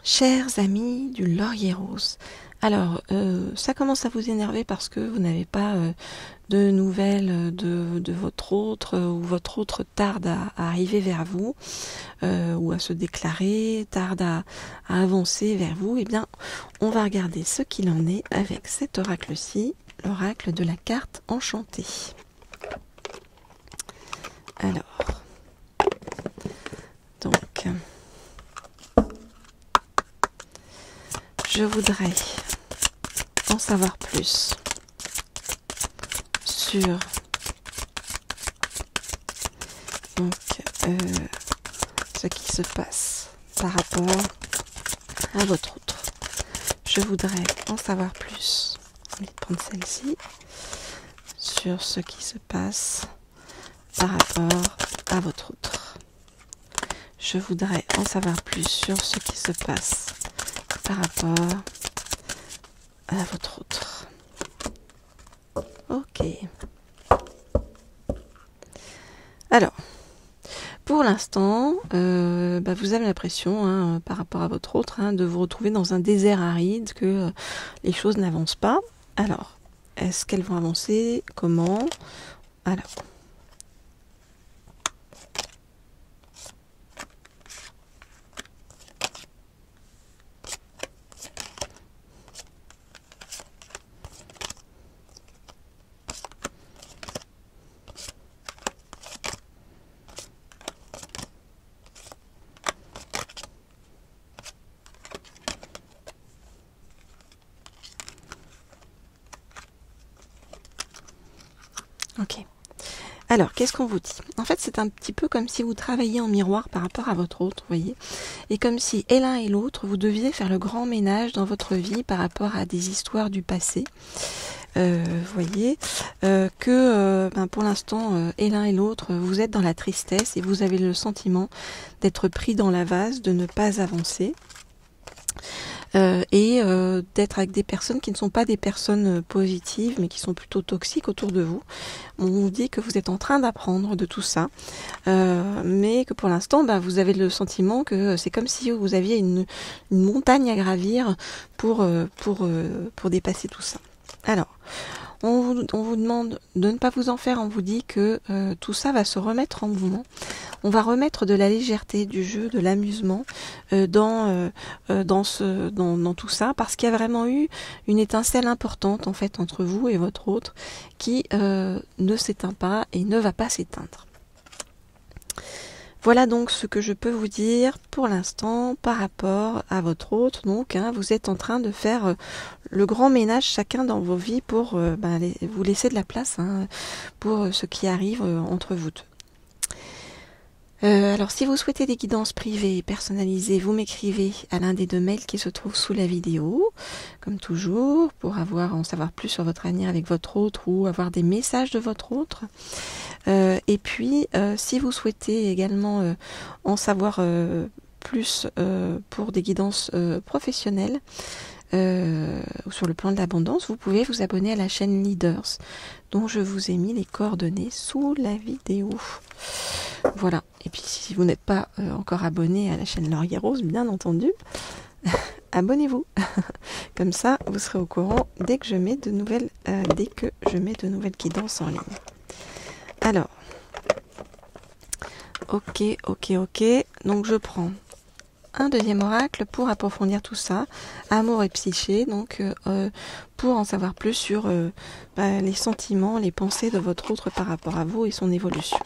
Chers amis du laurier rose, alors ça commence à vous énerver parce que vous n'avez pas de nouvelles de votre autre ou votre autre tarde à arriver vers vous ou à se déclarer, tarde à avancer vers vous. Eh bien, on va regarder ce qu'il en est avec cet oracle-ci, l'oracle de la carte enchantée. Alors, donc... je voudrais en savoir plus sur donc, ce qui se passe par rapport à votre autre. Je voudrais en savoir plus, je vais prendre celle-ci, sur ce qui se passe par rapport à votre autre. Je voudrais en savoir plus sur ce qui se passe par rapport à votre autre. Ok. Alors, pour l'instant, vous avez l'impression, par rapport à votre autre, de vous retrouver dans un désert aride, que les choses n'avancent pas. Alors, est-ce qu'elles vont avancer? Comment? Alors. Ok. Alors, qu'est-ce qu'on vous dit? En fait, c'est un petit peu comme si vous travailliez en miroir par rapport à votre autre, vous voyez. Et comme si, et l'un et l'autre, vous deviez faire le grand ménage dans votre vie par rapport à des histoires du passé. Vous voyez, pour l'instant, et l'un et l'autre, vous êtes dans la tristesse et vous avez le sentiment d'être pris dans la vase, de ne pas avancer. D'être avec des personnes qui ne sont pas des personnes positives, mais qui sont plutôt toxiques autour de vous. On vous dit que vous êtes en train d'apprendre de tout ça, mais que pour l'instant, vous avez le sentiment que c'est comme si vous aviez une montagne à gravir pour dépasser tout ça. Alors, on vous demande de ne pas vous en faire, on vous dit que tout ça va se remettre en mouvement. On va remettre de la légèreté, du jeu, de l'amusement dans tout ça, parce qu'il y a vraiment eu une étincelle importante en fait entre vous et votre autre qui ne s'éteint pas et ne va pas s'éteindre. Voilà donc ce que je peux vous dire pour l'instant par rapport à votre autre. Donc, vous êtes en train de faire le grand ménage chacun dans vos vies pour vous laisser de la place pour ce qui arrive entre vous deux. Alors, si vous souhaitez des guidances privées et personnalisées, vous m'écrivez à l'un des deux mails qui se trouvent sous la vidéo, comme toujours, pour en savoir plus sur votre avenir avec votre autre ou avoir des messages de votre autre. Et puis, si vous souhaitez également en savoir plus pour des guidances professionnelles sur le plan de l'abondance, vous pouvez vous abonner à la chaîne Leaders, dont je vous ai mis les coordonnées sous la vidéo. Voilà. Et puis, si vous n'êtes pas encore abonné à la chaîne Laurier Rose, bien entendu, abonnez-vous. Comme ça, vous serez au courant dès que je mets de nouvelles guidances en ligne. Alors, ok. Donc, je prends un deuxième oracle pour approfondir tout ça, amour et psyché, donc pour en savoir plus sur les sentiments, les pensées de votre autre par rapport à vous et son évolution.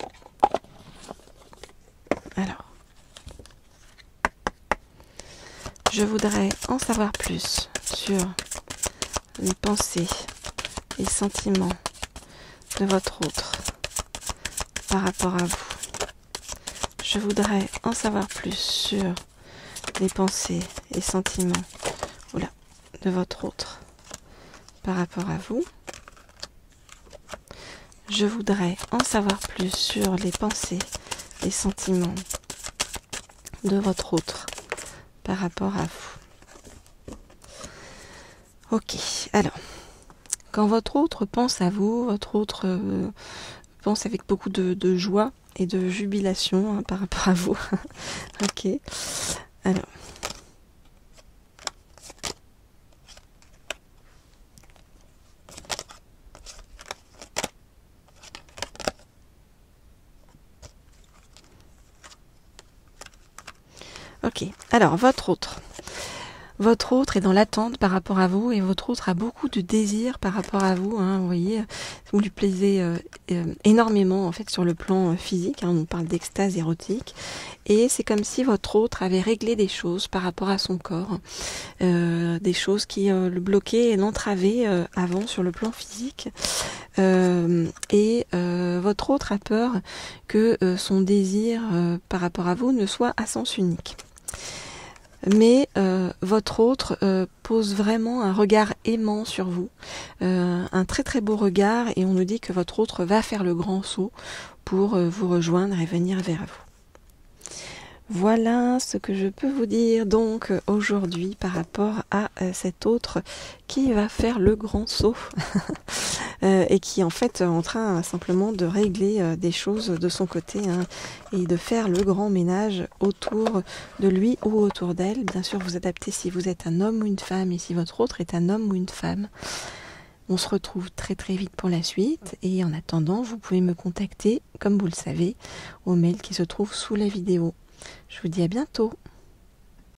Alors, je voudrais en savoir plus sur les pensées et sentiments de votre autre par rapport à vous. Je voudrais en savoir plus sur les pensées et sentiments de votre autre par rapport à vous. Je voudrais en savoir plus sur les pensées et sentiments de votre autre par rapport à vous. Ok, alors, quand votre autre pense à vous, votre autre pense avec beaucoup de joie et de jubilation par rapport à vous. Ok, alors, Ok, alors votre autre. Votre autre est dans l'attente par rapport à vous et votre autre a beaucoup de désir par rapport à vous. Hein, vous voyez, vous lui plaisez énormément en fait sur le plan physique. Hein, on parle d'extase érotique et c'est comme si votre autre avait réglé des choses par rapport à son corps, des choses qui le bloquaient et l'entravaient avant sur le plan physique. Votre autre a peur que son désir par rapport à vous ne soit à sens unique. Mais votre autre pose vraiment un regard aimant sur vous, un très très beau regard, et on nous dit que votre autre va faire le grand saut pour vous rejoindre et venir vers vous. Voilà ce que je peux vous dire donc aujourd'hui par rapport à cet autre qui va faire le grand saut et qui en fait est en train simplement de régler des choses de son côté hein, et de faire le grand ménage autour de lui ou autour d'elle. Bien sûr, vous adaptez si vous êtes un homme ou une femme et si votre autre est un homme ou une femme. On se retrouve très très vite pour la suite et en attendant, vous pouvez me contacter, comme vous le savez, au mail qui se trouve sous la vidéo. Je vous dis à bientôt.